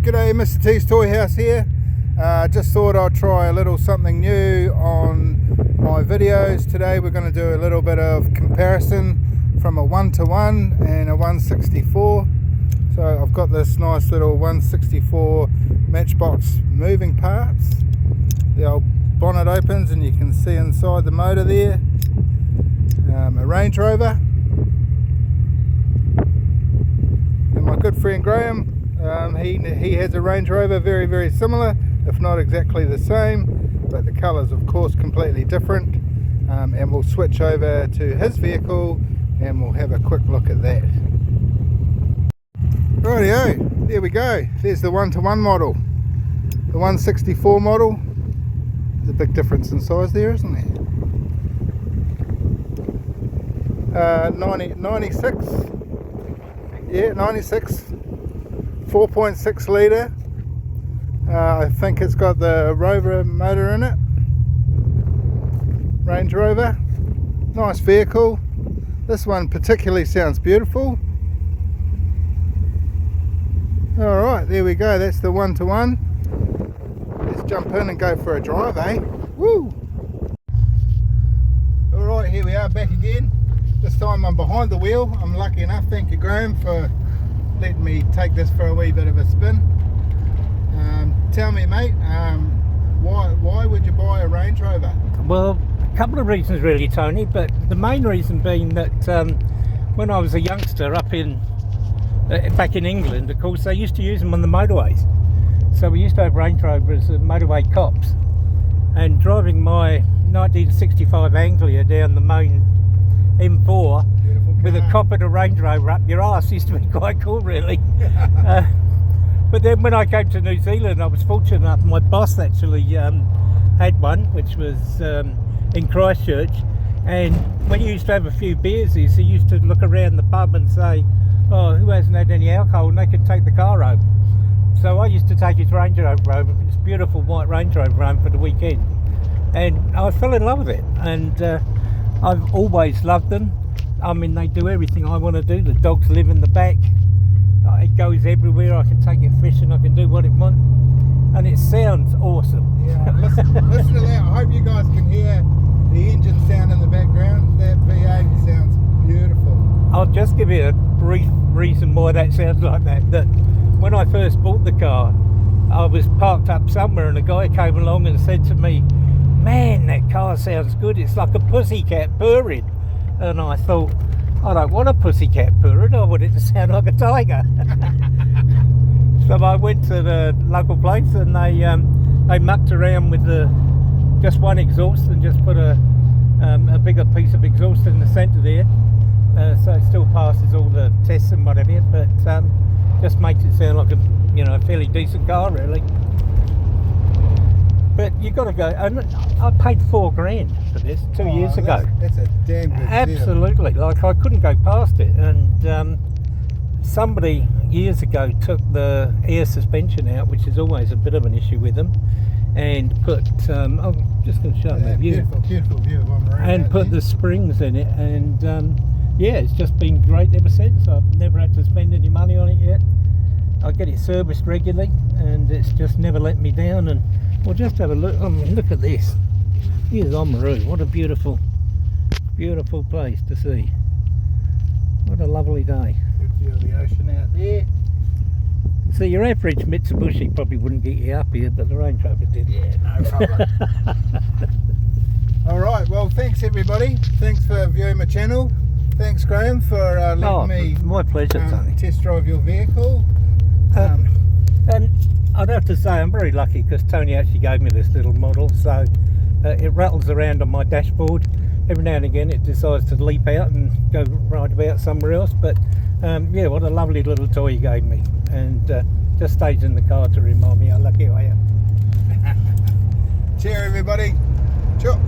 G'day, Mr. T's Toy House here. Just thought I'd try a little something new on my videos. Today we're going to do a little bit of comparison from a 1-to-1 and a 164. So I've got this nice little 164 Matchbox moving parts. The old bonnet opens and you can see inside the motor there. A Range Rover. And my good friend Graham, he has a Range Rover very similar, if not exactly the same, but the colours of course completely different. And we'll switch over to his vehicle and we'll have a quick look at that. Rightio, there we go. There's the 1-to-1 model. The 164 model. There's a big difference in size there, isn't there? 96. Yeah, 96. 4.6 litre. I think it's got the Rover motor in it. Range Rover. Nice vehicle. This one particularly sounds beautiful. Alright, there we go. That's the 1-to-1. Let's jump in and go for a drive, eh? Woo! Alright, here we are back again. This time I'm behind the wheel. I'm lucky enough, thank you Graham for letting me take this for a wee bit of a spin. Tell me mate, why would you buy a Range Rover? Well, a couple of reasons really, Tony, but the main reason being that when I was a youngster up in back in England, of course, they used to use them on the motorways. So we used to have Range Rovers as motorway cops, and driving my 1965 Anglia down the main M4 with a cop and a Range Rover up your arse used to be quite cool really. But then when I came to New Zealand, I was fortunate enough, my boss actually had one, which was in Christchurch, and when he used to have a few beers, he used to look around the pub and say, oh, who hasn't had any alcohol, and they can take the car home. So I used to take his Range Rover over, this beautiful white Range Rover home for the weekend, and I fell in love with it, and I've always loved them. I mean, they do everything I want to do. The dogs live in the back, it goes everywhere, I can take it fishing, I can do what it wants, and it sounds awesome. Yeah, listen to that. I hope you guys can hear the engine sound in the background. That V8 sounds beautiful. I'll just give you a brief reason why that sounds like that. That when I first bought the car, I was parked up somewhere and a guy came along and said to me, man, that car sounds good, it's like a pussycat purring. And I thought, I don't want a pussycat purring, I want it to sound like a tiger. So I went to the local place and they mucked around with just one exhaust and just put a bigger piece of exhaust in the centre there. So it still passes all the tests and whatever, but just makes it sound like a fairly decent car really. But you got to go, and I paid $4,000 for this 2 years ago. That's a damn good Absolutely, deal. like I couldn't go past it. And somebody years ago took the air suspension out, which is always a bit of an issue with them, and put, I'm just going to show you beautiful view of Oamaru, and put the springs in it, and yeah, it's just been great ever since. I've never had to spend any money on it yet. I get it serviced regularly, and it's just never let me down. And we'll just have a look. Look at this. Here's Oamaru. What a beautiful place to see. What a lovely day. Good view of the ocean out there. So your average Mitsubishi probably wouldn't get you up here, but the Range Rover did. Yeah, no problem. Alright, well thanks everybody. Thanks for viewing my channel. Thanks Graham for letting me my pleasure, Tony. Test drive your vehicle. And I'd have to say I'm very lucky because Tony actually gave me this little model, so it rattles around on my dashboard. Every now and again it decides to leap out and go right about somewhere else, but yeah, what a lovely little toy he gave me, and just stays in the car to remind me how lucky I am. Cheer everybody. Sure.